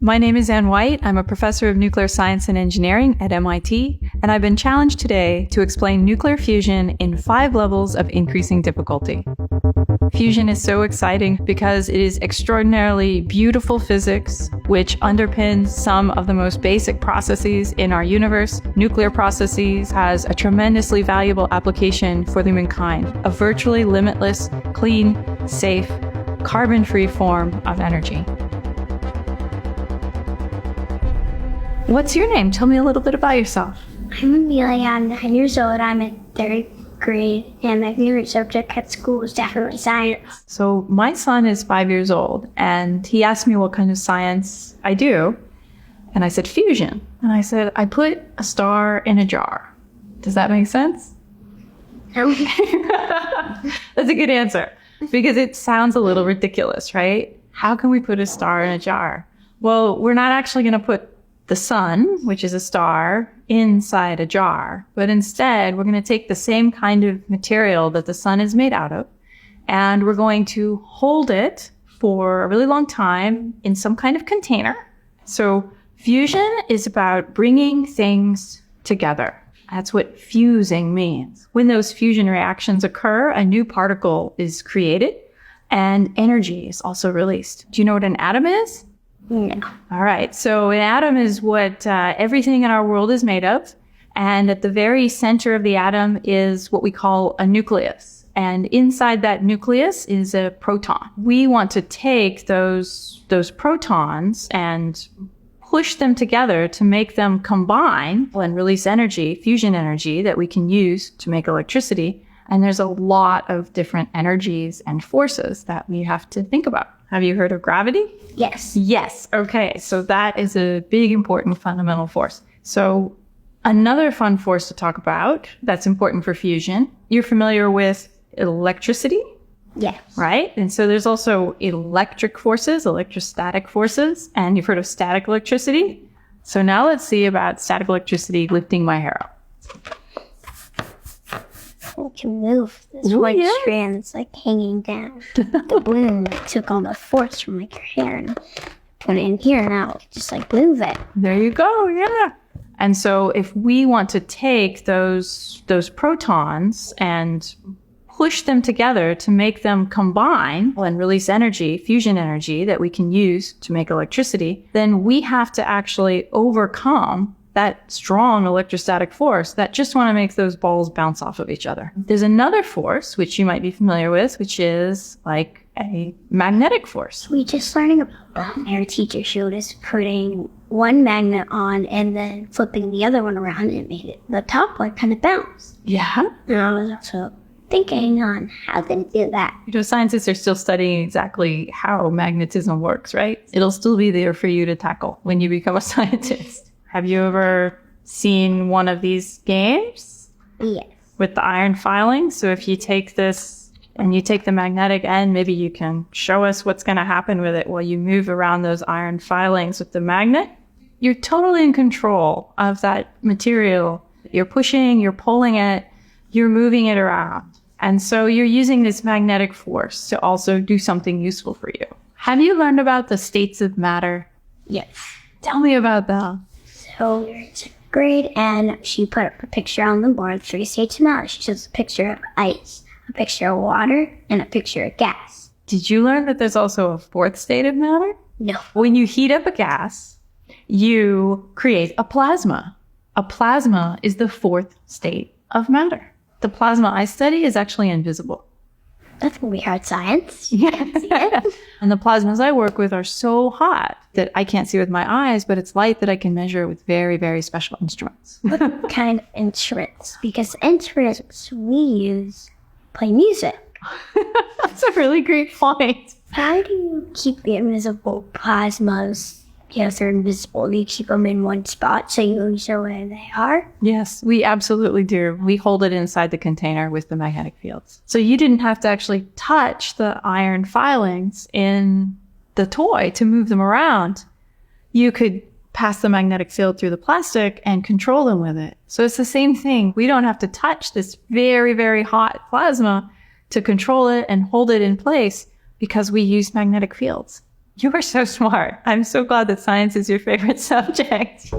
My name is Ann White. I'm a professor of nuclear science and engineering at MIT, and I've been challenged today to explain nuclear fusion in 5 levels of increasing difficulty. Fusion is so exciting because it is extraordinarily beautiful physics, which underpins some of the most basic processes in our universe. Nuclear processes has a tremendously valuable application for humankind, a virtually limitless, clean, safe, carbon-free form of energy. What's your name? Tell me a little bit about yourself. I'm Amelia. I'm 9 years old. I'm in 3rd grade, and my favorite subject at school is definitely science. So my son is 5 years old, and he asked me what kind of science I do. And I said, fusion. And I said, I put a star in a jar. Does that make sense? No. That's a good answer, because it sounds a little ridiculous, right? How can we put a star in a jar? Well, we're not actually going to put the sun, which is a star, inside a jar. But instead, we're going to take the same kind of material that the sun is made out of, and we're going to hold it for a really long time in some kind of container. So fusion is about bringing things together. That's what fusing means. When those fusion reactions occur, a new particle is created, and energy is also released. Do you know what an atom is? No. All right. So an atom is what everything in our world is made of. And at the very center of the atom is what we call a nucleus. And inside that nucleus is a proton. We want to take those protons and push them together to make them combine and release energy, fusion energy, that we can use to make electricity. And there's a lot of different energies and forces that we have to think about. Have you heard of gravity? Yes. Yes. Okay. So that is a big, important fundamental force. So another fun force to talk about that's important for fusion, you're familiar with electricity? Yes. Right? And so there's also electric forces, electrostatic forces, and you've heard of static electricity. So now let's see about static electricity lifting my hair up. We can move this one strand that's like hanging down. The balloon took all the force from like your hair and put it in here, and now just like move it. There you go. Yeah. And so if we want to take those protons and push them together to make them combine and release energy, fusion energy that we can use to make electricity, then we have to actually overcome that strong electrostatic force that just want to make those balls bounce off of each other. There's another force, which you might be familiar with, which is like a magnetic force. We just learning about that. Our teacher showed us putting one magnet on and then flipping the other one around, and it made it the top one kind of bounce. Yeah. And I was also thinking on how they do that. You know, scientists are still studying exactly how magnetism works, right? It'll still be there for you to tackle when you become a scientist. Have you ever seen one of these games? Yes. With the iron filings? So if you take this and you take the magnetic end, maybe you can show us what's going to happen with it while you move around those iron filings with the magnet. You're totally in control of that material. You're pushing, you're pulling it, you're moving it around. And so you're using this magnetic force to also do something useful for you. Have you learned about the states of matter? Yes. Tell me about that. So we were in 6th grade, and she put up a picture on the board, 3 states of matter. She shows a picture of ice, a picture of water, and a picture of gas. Did you learn that there's also a 4th state of matter? No. When you heat up a gas, you create a plasma. A plasma is the 4th state of matter. The plasma I study is actually invisible. That's going to be hard science. Yeah. And the plasmas I work with are so hot that I can't see with my eyes, but it's light that I can measure with very, very special instruments. What kind of instruments? Because instruments we use play music. That's a really great point. How do you keep the invisible plasmas? Yes, they're invisible. You keep them in one spot so you always know where they are? Yes, we absolutely do. We hold it inside the container with the magnetic fields. So you didn't have to actually touch the iron filings in the toy to move them around. You could pass the magnetic field through the plastic and control them with it. So it's the same thing. We don't have to touch this very, very hot plasma to control it and hold it in place because we use magnetic fields. You are so smart. I'm so glad that science is your favorite subject.